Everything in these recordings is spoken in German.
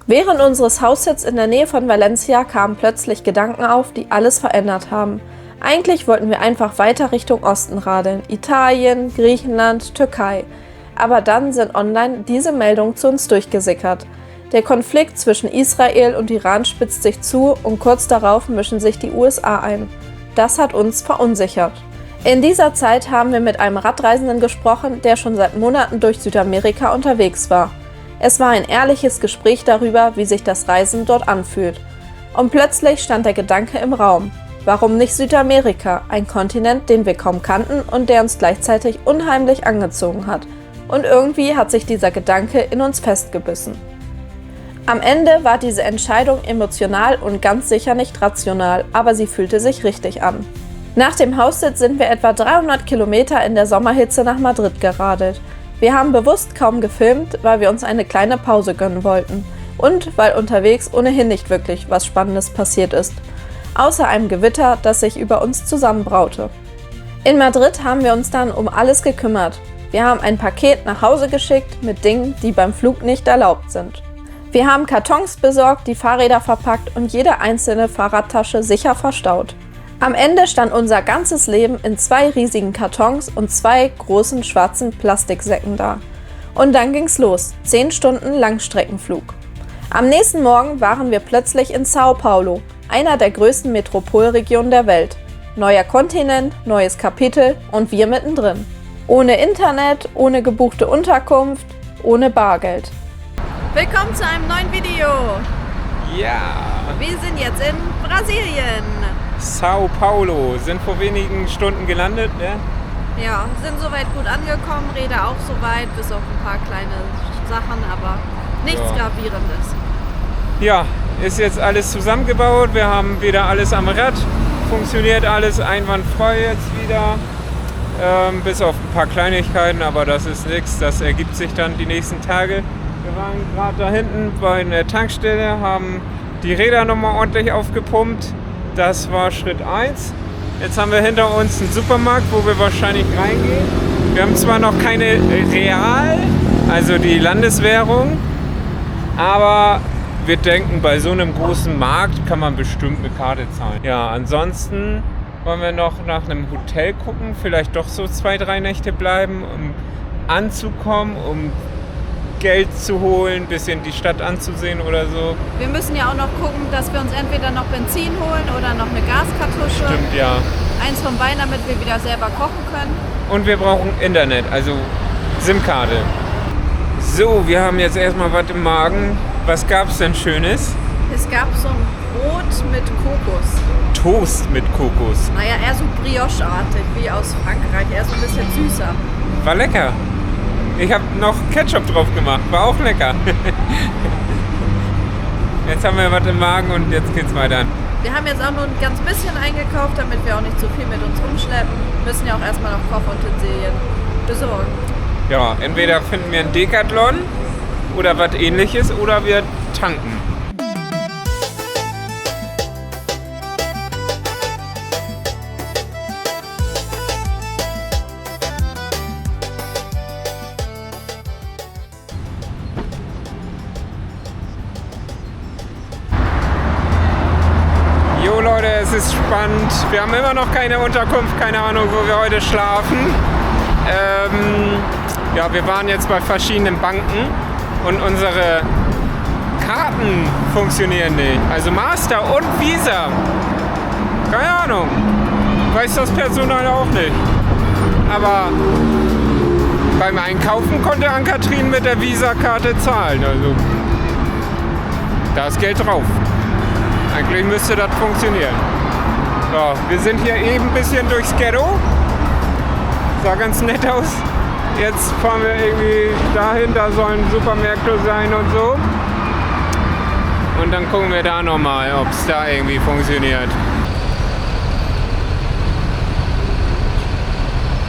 Während unseres Haussitz in der Nähe von Valencia kamen plötzlich Gedanken auf, die alles verändert haben. Eigentlich wollten wir einfach weiter Richtung Osten radeln, Italien, Griechenland, Türkei. Aber dann sind online diese Meldungen zu uns durchgesickert. Der Konflikt zwischen Israel und Iran spitzt sich zu und kurz darauf mischen sich die USA ein. Das hat uns verunsichert. In dieser Zeit haben wir mit einem Radreisenden gesprochen, der schon seit Monaten durch Südamerika unterwegs war. Es war ein ehrliches Gespräch darüber, wie sich das Reisen dort anfühlt. Und plötzlich stand der Gedanke im Raum. Warum nicht Südamerika, ein Kontinent, den wir kaum kannten und der uns gleichzeitig unheimlich angezogen hat? Und irgendwie hat sich dieser Gedanke in uns festgebissen. Am Ende war diese Entscheidung emotional und ganz sicher nicht rational, aber sie fühlte sich richtig an. Nach dem Haussitz sind wir etwa 300 Kilometer in der Sommerhitze nach Madrid geradelt. Wir haben bewusst kaum gefilmt, weil wir uns eine kleine Pause gönnen wollten und weil unterwegs ohnehin nicht wirklich was Spannendes passiert ist, außer einem Gewitter, das sich über uns zusammenbraute. In Madrid haben wir uns dann um alles gekümmert. Wir haben ein Paket nach Hause geschickt mit Dingen, die beim Flug nicht erlaubt sind. Wir haben Kartons besorgt, die Fahrräder verpackt und jede einzelne Fahrradtasche sicher verstaut. Am Ende stand unser ganzes Leben in 2 riesigen Kartons und 2 großen schwarzen Plastiksäcken da. Und dann ging's los, 10 Stunden Langstreckenflug. Am nächsten Morgen waren wir plötzlich in Sao Paulo, einer der größten Metropolregionen der Welt. Neuer Kontinent, neues Kapitel und wir mittendrin. Ohne Internet, ohne gebuchte Unterkunft, ohne Bargeld. Willkommen zu einem neuen Video. Ja. Wir sind jetzt in Brasilien. Sao Paulo, sind vor wenigen Stunden gelandet, ne? Ja, sind soweit gut angekommen, Räder auch soweit, bis auf ein paar kleine Sachen, aber nichts Gravierendes. Ja, ist jetzt alles zusammengebaut, wir haben wieder alles am Rad, funktioniert alles einwandfrei jetzt wieder, bis auf ein paar Kleinigkeiten, aber das ist nichts, das ergibt sich dann die nächsten Tage. Wir waren gerade da hinten bei einer Tankstelle, haben die Räder nochmal ordentlich aufgepumpt. Das war Schritt 1. Jetzt haben wir hinter uns einen Supermarkt, wo wir wahrscheinlich reingehen. Wir haben zwar noch keine Real, also die Landeswährung, aber wir denken, bei so einem großen Markt kann man bestimmt mit Karte zahlen. Ja, ansonsten wollen wir noch nach einem Hotel gucken, vielleicht doch so 2-3 Nächte bleiben, um anzukommen, um Geld zu holen, ein bisschen die Stadt anzusehen oder so. Wir müssen ja auch noch gucken, dass wir uns entweder noch Benzin holen oder noch eine Gaskartusche. Stimmt, ja. Eins von beiden, damit wir wieder selber kochen können. Und wir brauchen Internet, also SIM-Karte. So, wir haben jetzt erstmal was im Magen. Was gab's denn Schönes? Es gab so ein Brot mit Kokos. Toast mit Kokos. Naja, eher so Brioche-artig, wie aus Frankreich. Eher so ein bisschen süßer. War lecker. Ich habe noch Ketchup drauf gemacht, war auch lecker. Jetzt haben wir was im Magen und jetzt geht's weiter. Wir haben jetzt auch nur ein ganz bisschen eingekauft, damit wir auch nicht zu viel mit uns rumschleppen. Wir müssen ja auch erstmal noch Kochutensilien besorgen. Ja, entweder finden wir einen Decathlon oder was ähnliches oder wir tanken. Leute, es ist spannend. Wir haben immer noch keine Unterkunft, keine Ahnung, wo wir heute schlafen. Ja, wir waren jetzt bei verschiedenen Banken und unsere Karten funktionieren nicht. Also Master und Visa. Keine Ahnung. Weiß das Personal auch nicht. Aber beim Einkaufen konnte Ann-Kathrin mit der Visa-Karte zahlen. Also da ist Geld drauf. Eigentlich müsste das funktionieren. Ja, wir sind hier eben ein bisschen durchs Ghetto. Sah ganz nett aus. Jetzt fahren wir irgendwie dahin, da sollen Supermärkte sein und so. Und dann gucken wir da nochmal, ob es da irgendwie funktioniert.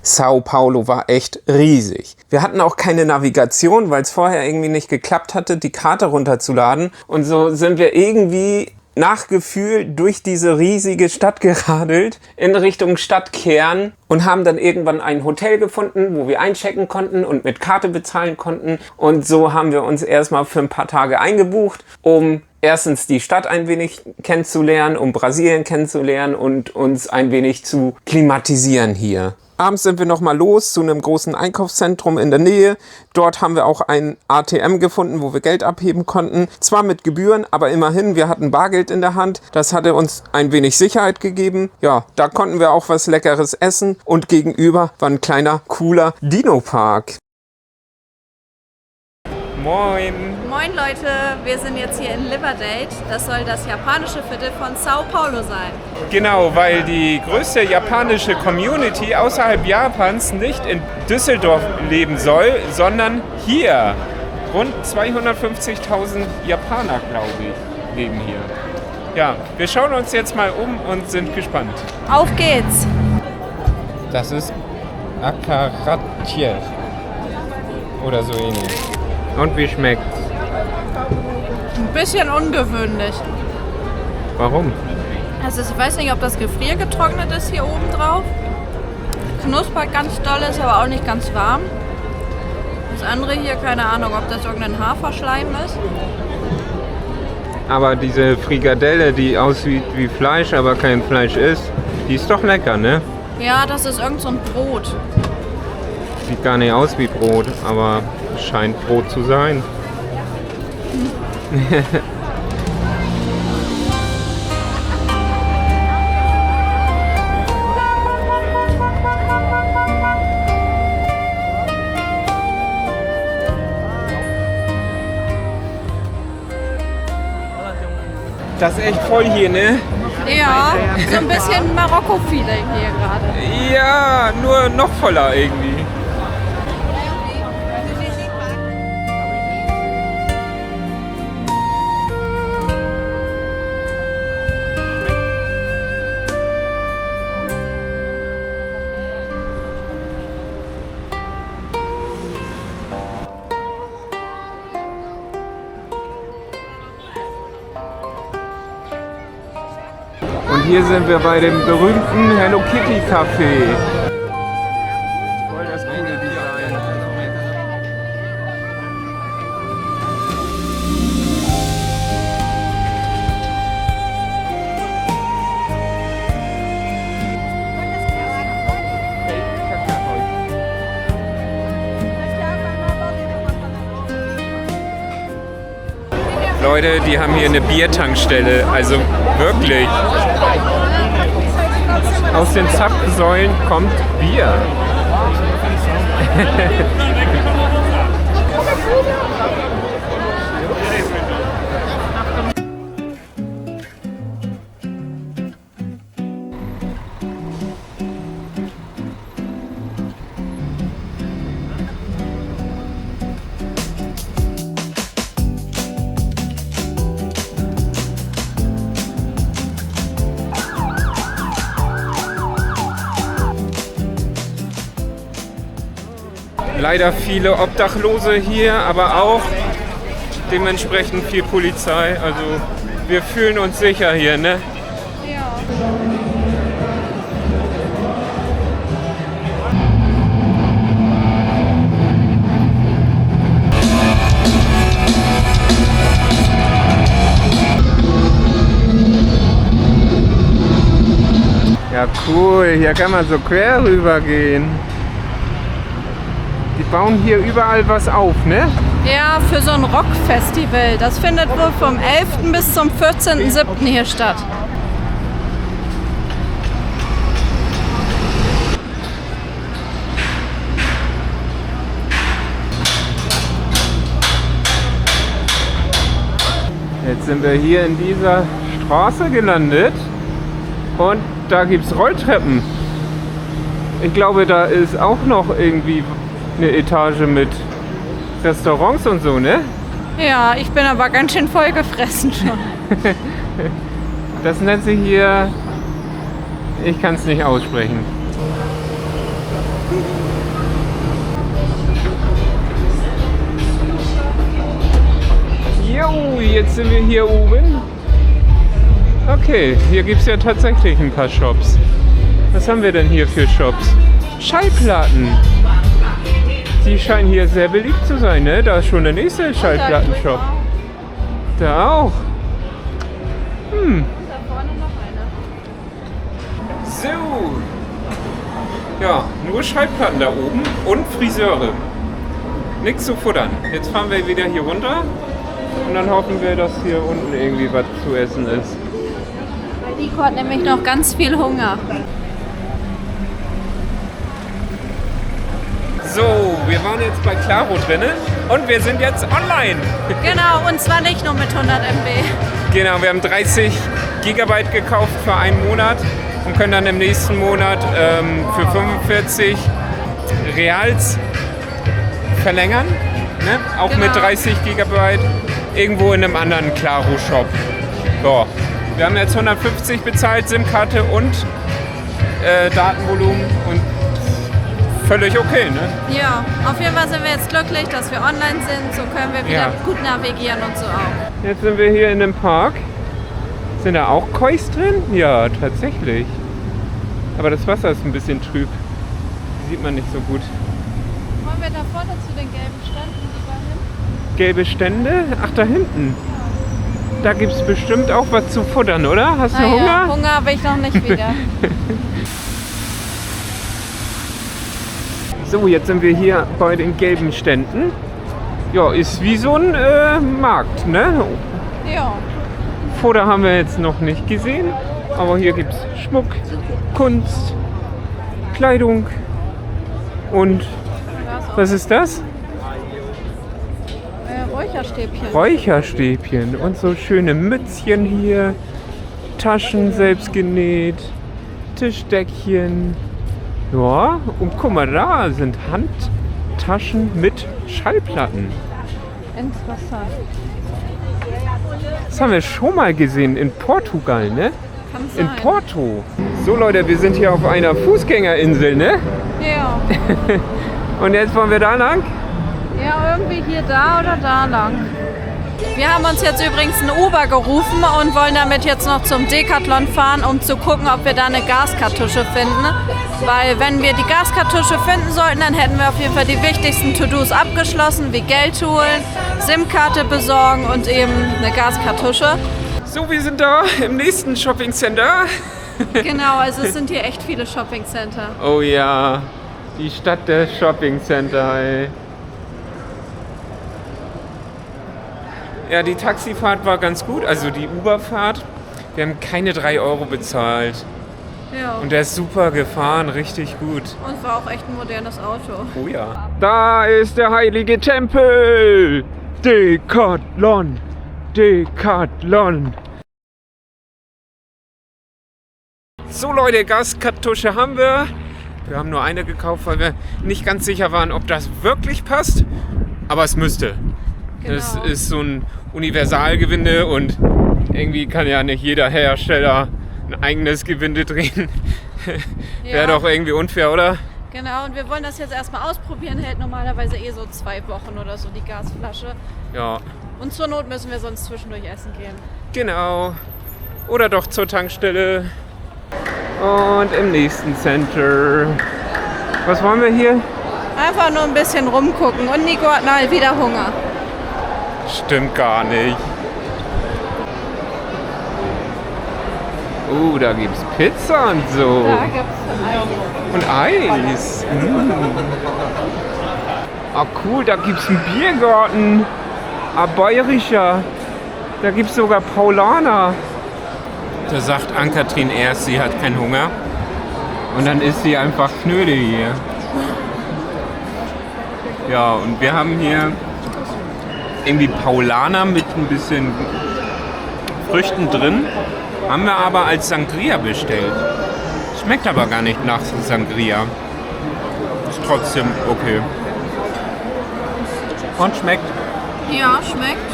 Sao Paulo war echt riesig. Wir hatten auch keine Navigation, weil es vorher irgendwie nicht geklappt hatte, die Karte runterzuladen. Und so sind wir irgendwie nach Gefühl durch diese riesige Stadt geradelt in Richtung Stadtkern. und haben dann irgendwann ein Hotel gefunden, wo wir einchecken konnten und mit Karte bezahlen konnten. Und so haben wir uns erstmal für ein paar Tage eingebucht, um erstens die Stadt ein wenig kennenzulernen, um Brasilien kennenzulernen und uns ein wenig zu klimatisieren hier. Abends sind wir nochmal los zu einem großen Einkaufszentrum in der Nähe. Dort haben wir auch ein ATM gefunden, wo wir Geld abheben konnten. Zwar mit Gebühren, aber immerhin, wir hatten Bargeld in der Hand. Das hatte uns ein wenig Sicherheit gegeben. Ja, da konnten wir auch was Leckeres essen. Und gegenüber war ein kleiner, cooler Dino-Park. Moin! Moin Leute, wir sind jetzt hier in Riverdale. Das soll das japanische Viertel von Sao Paulo sein. Genau, weil die größte japanische Community außerhalb Japans nicht in Düsseldorf leben soll, sondern hier. Rund 250.000 Japaner, glaube ich, leben hier. Ja, wir schauen uns jetzt mal um und sind gespannt. Auf geht's! Das ist Akaratje oder so ähnlich. Und wie schmeckt's? Ein bisschen ungewöhnlich. Warum? Also ich weiß nicht, ob das gefriergetrocknet ist hier oben drauf. Knuspert ganz doll, ist aber auch nicht ganz warm. Das andere hier, keine Ahnung, ob das irgendein Haferschleim ist. Aber diese Frikadelle, die aussieht wie Fleisch, aber kein Fleisch ist, die ist doch lecker, ne? Ja, das ist irgend so ein Brot. Sieht gar nicht aus wie Brot, aber scheint Brot zu sein. Das ist echt voll hier, ne? Ja, so ein bisschen Marokko-Feeling hier gerade. Ja, nur noch voller irgendwie. Und hier sind wir bei dem berühmten Hello Kitty Café. Voll das coole Design. Leute, die haben hier eine Biertankstelle, also wirklich. Aus den Zapfsäulen kommt Bier. Leider viele Obdachlose hier, aber auch dementsprechend viel Polizei. Also wir fühlen uns sicher hier, ne? Ja. Ja, cool. Hier kann man so quer rüber gehen. Die bauen hier überall was auf, ne? Ja, für so ein Rockfestival. Das findet wohl vom 11. bis zum 14.07. hier statt. Jetzt sind wir hier in dieser Straße gelandet und da gibt es Rolltreppen. Ich glaube, da ist auch noch irgendwie eine Etage mit Restaurants und so, ne? Ja, ich bin aber ganz schön voll gefressen schon. Das nennt sich hier, ich kann es nicht aussprechen. Jo, jetzt sind wir hier oben. Okay, hier gibt es ja tatsächlich ein paar Shops. Was haben wir denn hier für Shops? Schallplatten. Die scheinen hier sehr beliebt zu sein, ne? Da ist schon der nächste Schallplattenshop. Da auch. Da vorne noch eine. So. Ja, nur Schallplatten da oben und Friseure. Nichts zu futtern. Jetzt fahren wir wieder hier runter und dann hoffen wir, dass hier unten irgendwie was zu essen ist. Weil Nico hat nämlich noch ganz viel Hunger. So, wir waren jetzt bei Claro drinnen und wir sind jetzt online. Genau, und zwar nicht nur mit 100 MB. Genau, wir haben 30 Gigabyte gekauft für einen Monat und können dann im nächsten Monat für 45 Reals verlängern. Ne? Auch Genau. mit 30 Gigabyte irgendwo in einem anderen Claro-Shop. So, wir haben jetzt 150 bezahlt, SIM-Karte und Datenvolumen und völlig okay, ne? Ja, auf jeden Fall sind wir jetzt glücklich, dass wir online sind. So können wir wieder gut navigieren und so auch. Jetzt sind wir hier in einem Park. Sind da auch Kois drin? Ja, tatsächlich. Aber das Wasser ist ein bisschen trüb. Die sieht man nicht so gut. Wollen wir da vorne zu den gelben Ständen lieber hin? Gelbe Stände? Ach, da hinten. Da gibt es bestimmt auch was zu futtern, oder? Hast du Hunger? Ja, Hunger habe ich noch nicht wieder. So, jetzt sind wir hier bei den gelben Ständen. Ja, ist wie so ein Markt, ne? Ja. Futter haben wir jetzt noch nicht gesehen, aber hier gibt es Schmuck, Kunst, Kleidung und was ist das? Räucherstäbchen. Räucherstäbchen und so schöne Mützchen hier, Taschen selbst genäht, Tischdeckchen. Ja, und guck mal, da sind Handtaschen mit Schallplatten. Interessant. Das haben wir schon mal gesehen in Portugal, ne? Kann sein. In Porto. So Leute, wir sind hier auf einer Fußgängerinsel, ne? Ja. Und jetzt wollen wir da lang? Ja, irgendwie hier da oder da lang. Wir haben uns jetzt übrigens ein Uber gerufen und wollen damit jetzt noch zum Decathlon fahren, um zu gucken, ob wir da eine Gaskartusche finden. Weil wenn wir die Gaskartusche finden sollten, dann hätten wir auf jeden Fall die wichtigsten To-Dos abgeschlossen, wie Geld holen, SIM-Karte besorgen und eben eine Gaskartusche. So, wir sind da im nächsten Shopping-Center. Genau, also es sind hier echt viele Shopping-Center. Oh ja, die Stadt der Shopping-Center, ey. Ja, die Taxifahrt war ganz gut, also die Uberfahrt. Wir haben keine 3 Euro bezahlt. Ja. Und der ist super gefahren, richtig gut. Und war auch echt ein modernes Auto. Oh ja. Da ist der heilige Tempel. Decathlon. Decathlon. So Leute, Gaskartusche haben wir. Wir haben nur eine gekauft, weil wir nicht ganz sicher waren, ob das wirklich passt. Aber es müsste. Genau. Das ist so ein Universalgewinde und irgendwie kann ja nicht jeder Hersteller ein eigenes Gewinde drehen. Ja. Wäre doch irgendwie unfair, oder? Genau, und wir wollen das jetzt erstmal ausprobieren. Hält normalerweise eh so 2 Wochen oder so die Gasflasche. Ja, Und zur Not müssen wir sonst zwischendurch essen gehen. genau. Oder doch zur Tankstelle. Und im nächsten Center. Was wollen wir hier? Einfach nur ein bisschen rumgucken. Und Nico hat mal wieder Hunger. Stimmt gar nicht. Da gibt's Pizza und so. Da gibt's Eis. Und Eis. Ah, cool, da gibt's einen Biergarten. Bayerischer. Da gibt's sogar Paulaner. Da sagt Ann-Kathrin erst, sie hat keinen Hunger. Und dann isst sie einfach Knödel hier. Ja, und wir haben hier irgendwie Paulaner mit ein bisschen Früchten drin. Haben wir aber als Sangria bestellt. Schmeckt aber gar nicht nach Sangria. Ist trotzdem okay. Und schmeckt. Ja, schmeckt.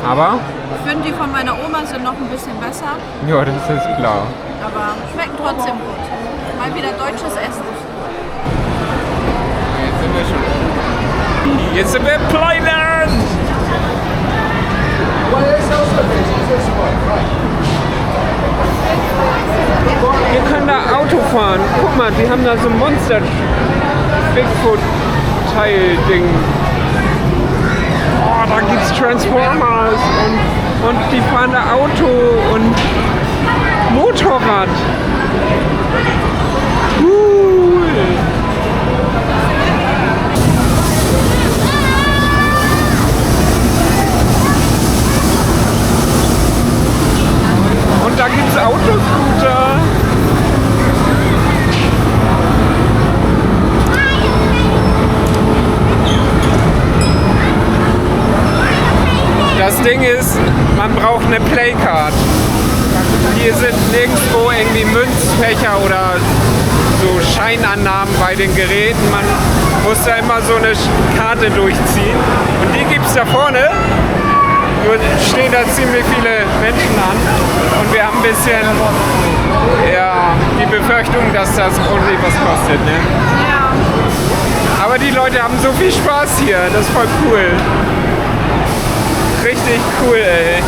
Aber? Ich finde, die von meiner Oma sind noch ein bisschen besser. Ja, das ist klar. Aber schmecken trotzdem gut. Mal wieder deutsches Essen. Jetzt sind wir schon. Jetzt sind wir im Playland! Wir können da Auto hochfahren. Guck mal, die haben da so ein Monster Bigfoot-Teil-Ding. Oh, da gibt's Transformers und die fahren da Auto und Motorrad. Cool. Und da gibt's Autoscooter. Das Ding ist, man braucht eine Playcard. Hier sind nirgendwo irgendwie Münzfächer oder so Scheinannahmen bei den Geräten. Man muss da immer so eine Karte durchziehen. Und die gibt es da vorne. Nur stehen da ziemlich viele Menschen an. Und wir haben ein bisschen die Befürchtung, dass das ordentlich was kostet. Ne? Ja. Aber die Leute haben so viel Spaß hier. Das ist voll cool. Richtig cool, ey.